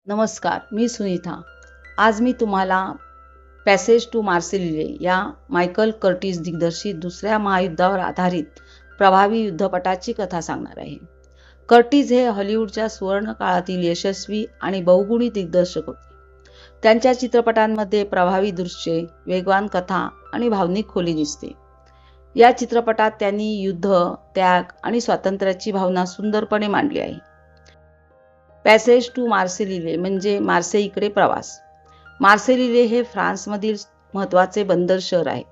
नमस्कार, मी सुनीता। आज मी तुम्हाला पॅसेज टू मार्सिलिले या मायकल कर्टिस दिग्दर्शित दुसऱ्या महायुद्धावर आधारित प्रभावी युद्धपटाची कथा सांगणार आहे। कर्टिस हे हॉलिवूडच्या सुवर्ण काळातील यशस्वी आणि बहुगुणी दिग्दर्शक होते। त्यांच्या चित्रपटांमध्ये प्रभावी दृश्ये, वेगवान कथा आणि भावनिक खोली दिसते। या चित्रपटात त्यांनी युद्ध, त्याग आणि स्वातंत्र्याची भावना सुंदरपणे मांडली आहे। पॅसेज टू मार्सिलिले म्हणजे मार्सेईकडे प्रवास। मार्सेलिले हे फ्रान्समधील महत्त्वाचे बंदर शहर आहे।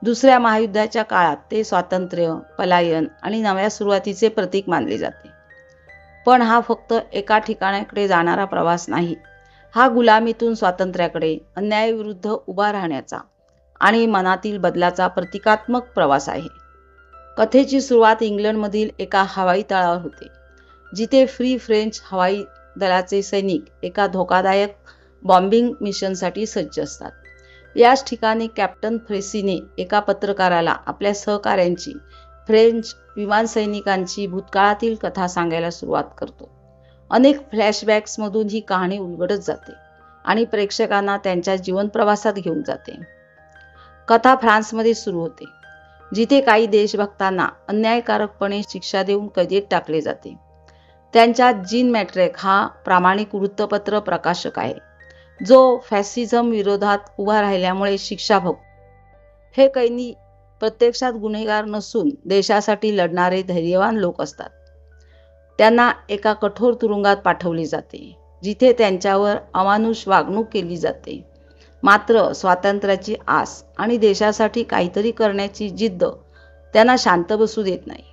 दुसऱ्या महायुद्धाच्या काळात ते स्वातंत्र्य, पलायन आणि नव्या सुरुवातीचे प्रतीक मानले जाते। पण हा फक्त एका ठिकाणाकडे जाणारा प्रवास नाही, हा गुलामीतून स्वातंत्र्याकडे, अन्यायाविरुद्ध उभा राहण्याचा आणि मनातील बदलाचा प्रतिकात्मक प्रवास आहे। कथेची सुरुवात इंग्लंडमधील एका हवाई तळावर होते, जिथे फ्री फ्रेंच हवाई दलाचे सैनिक एका धोकादायक बॉम्बिंग मिशनसाठी सज्ज असतात। याच ठिकाणी कॅप्टन फ्रेसीने एका पत्रकाराला आपल्या सहकाऱ्यांची, फ्रेंच विमानसैनिकांची भूतकाळातील कथा सांगायला सुरुवात करतो। अनेक फ्लॅशबॅक्समधून ही कहाणी उलगडत जाते आणि प्रेक्षकांना त्यांच्या जीवनप्रवासात घेऊन जाते। कथा फ्रान्समध्ये सुरू होते, जिथे काही देशभक्तांना अन्यायकारकपणे शिक्षा देऊन कैदेत टाकले जाते। त्यांच्यात जीन मॅट्रेक हा प्रामाणिक वृत्तपत्र प्रकाशक आहे, जो फॅसिझम विरोधात उभा राहिल्यामुळे शिक्षा भोगतो। हे कैदी प्रत्यक्षात गुन्हेगार नसून देशासाठी लढणारे धैर्यवान लोक असतात। त्यांना एका कठोर तुरुंगात पाठवले जाते, जिथे त्यांच्यावर अमानुष वागणूक केली जाते। मात्र स्वातंत्र्याची आस आणि देशासाठी काहीतरी करण्याची जिद्द त्यांना शांत बसू देत नाही।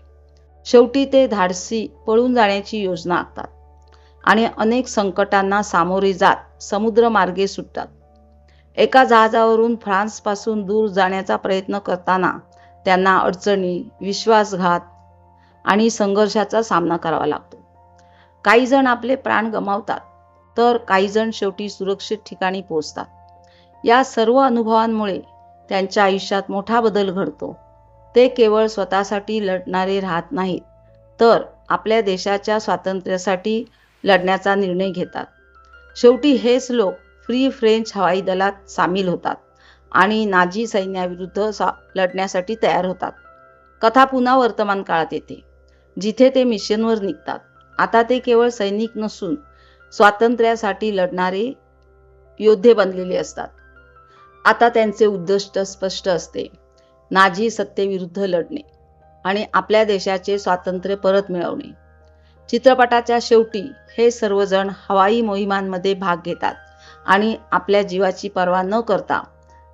शेवटी ते धाडसी पळून जाण्याची योजना आखतात आणि अनेक संकटांना सामोरे जात समुद्रमार्गे सुटतात। एका जहाजावरून फ्रान्सपासून दूर जाण्याचा प्रयत्न करताना त्यांना अडचणी, विश्वासघात आणि संघर्षाचा सामना करावा लागतो। काही जण आपले प्राण गमावतात, तर काही जण शेवटी सुरक्षित ठिकाणी पोहोचतात। या सर्व अनुभवांमुळे त्यांच्या आयुष्यात मोठा बदल घडतो। ते केवळ स्वतःसाठी लढणारे राहत नाहीत, तर आपल्या देशाच्या स्वातंत्र्यासाठी लढण्याचा निर्णय घेतात। शेवटी हेच लोक फ्री फ्रेंच हवाई दलात सामील होतात आणि नाझी सैन्याविरुद्ध लढण्यासाठी तयार होतात। कथा पुन्हा वर्तमान काळात येते, जिथे ते मिशनवर निघतात। आता ते केवळ सैनिक नसून स्वातंत्र्यासाठी लढणारे योद्धे बनलेले असतात। आता त्यांचे उद्दिष्ट स्पष्ट असते, नाझी सत्तेविरुद्ध लढणे आणि आपल्या देशाचे स्वातंत्र्य परत मिळवणे। चित्रपटाच्या शेवटी हे सर्वजण हवाई मोहिमांमध्ये भाग घेतात आणि आपल्या जीवाची पर्वा न करता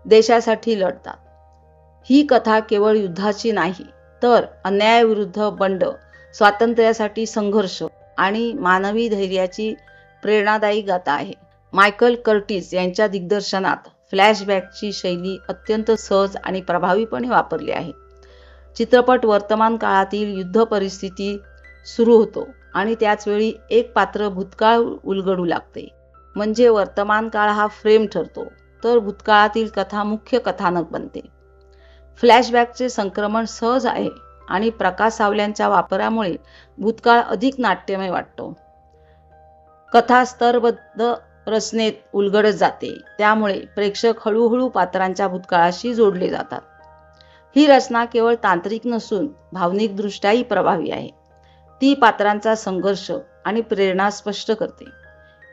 देशासाठी लढतात। ही कथा केवळ युद्धाची नाही, तर अन्यायाविरुद्ध बंड, स्वातंत्र्यासाठी संघर्ष आणि मानवी धैर्याची प्रेरणादायी गाथा आहे। मायकल कर्टिस यांच्या दिग्दर्शनात फ्लॅशबॅकची शैली अत्यंत सहज आणि प्रभावीपणे वापरली आहे। चित्रपट वर्तमान काळातील युद्ध परिस्थिती सुरू होतो आणि त्याचवेळी एक पात्र भूतकाळ उलगडू लागते। म्हणजे वर्तमान काळ हा फ्रेम ठरतो, तर भूतकाळातील कथा मुख्य कथानक बनते। फ्लॅशबॅकचे संक्रमण सहज आहे आणि प्रकाश सावल्यांच्या वापरामुळे भूतकाळ अधिक नाट्यमय वाटतो। कथा स्तरबद्ध रचनेत उलगडत जाते, त्यामुळे प्रेक्षक हळूहळू पात्रांच्या भूतकाळाशी जोडले जातात। ही रचना केवळ तांत्रिक नसून भावनिकदृष्ट्याही प्रभावी आहे। ती पात्रांचा संघर्ष आणि प्रेरणा स्पष्ट करते।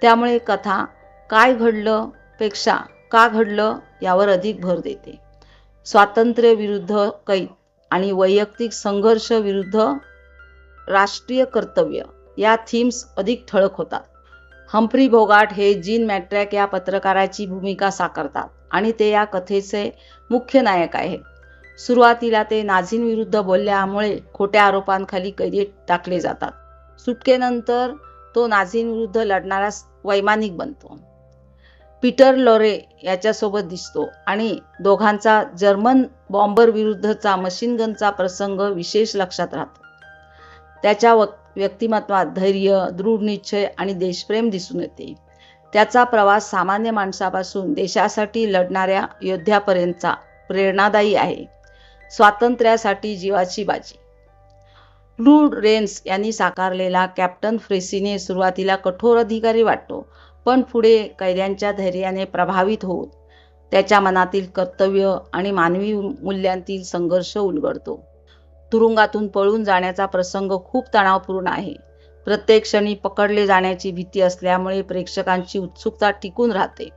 त्यामुळे कथा काय घडलं पेक्षा का घडलं यावर अधिक भर देते। स्वातंत्र्य विरुद्ध कैद आणि वैयक्तिक संघर्ष विरुद्ध राष्ट्रीय कर्तव्य या थीम्स अधिक ठळक होतात। हम्फ्री बोगार्ट हे जीन मॅट्रॅक या पत्रकाराची भूमिका साकारतात आणि ते या कथेचे मुख्य नायक आहेत। सुरुवातीला ते नाझींविरुद्ध बोलल्यामुळे खोट्या आरोपांखाली कैदेत टाकले जातात। सुटकेनंतर तो नाझींविरुद्ध लढणारा वैमानिक बनतो। पीटर लॉरे याच्यासोबत दिसतो आणि दोघांचा जर्मन बॉम्बर विरुद्धचा मशीनगनचा प्रसंग विशेष लक्षात राहतो। त्याच्या व्यक्तिमत्वात धैर्य, दृढ निश्चय आणि देशप्रेम दिसून येते। त्याचा प्रवास सामान्य माणसापासून देशासाठी लढणाऱ्या योद्ध्यापर्यंतचा प्रेरणादायी आहे। स्वातंत्र्यासाठी जीवाची बाजी। क्लूड रेन्स यांनी साकारलेला कॅप्टन फ्रेसीने सुरुवातीला कठोर अधिकारी वाटतो, पण पुढे कैद्यांच्या धैर्याने प्रभावित होत त्याच्या मनातील कर्तव्य आणि मानवी मूल्यांतील संघर्ष उलगडतो. तुरुंगातून पळून जाण्याचा प्रसंग खूप तणावपूर्ण आहे. प्रत्येक क्षणी पकडले जाण्याची भीती असल्यामुळे प्रेक्षकांची उत्सुकता टिकून राहते.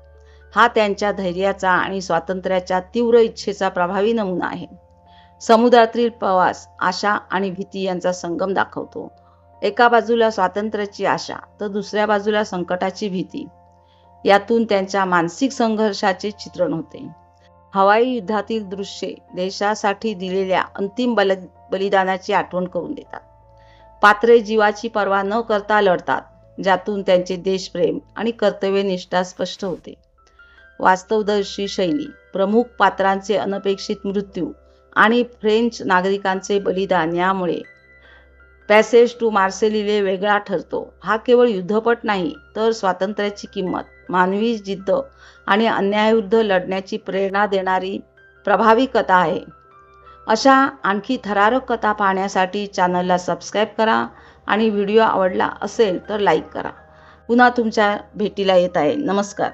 हा त्यांच्या धैर्याचा आणि स्वातंत्र्याच्या तीव्र इच्छेचा प्रभावी नमुना आहे. समुद्रातील प्रवास आशा आणि भीती यांचा संगम दाखवतो. एका बाजूला स्वातंत्र्याची आशा तर दुसऱ्या बाजूला संकटाची भीती. यातून त्यांच्या मानसिक संघर्षाचे चित्रण होते. हवाई युद्धातील दृश्ये देशासाठी दिलेल्या अंतिम बलिदानाची आठवण करून देतात. पात्रे जीवाची पर्वा न करता लढतात, ज्यातून त्यांचे देशप्रेम आणि कर्तव्यनिष्ठा स्पष्ट होते. वास्तवदर्शी शैली, प्रमुख पात्रांचे अनपेक्षित मृत्यू आणि फ्रेंच नागरिकांचे बलिदान यामुळे पॅसेज टू मार्सेलिले वेगळा ठरतो. हा केवळ युद्धपट नाही, तर स्वातंत्र्याची किंमत, मानवी जिद्द आणि अन्यायाविरुद्ध लढण्याची प्रेरणा देणारी प्रभावी कथा आहे. अशा आणखी थरारक कथा पाहण्यासाठी चॅनलला सबस्क्राईब करा आणि व्हिडिओ आवडला असेल तर लाईक करा. पुन्हा तुमच्या भेटीला येत आहे. नमस्कार.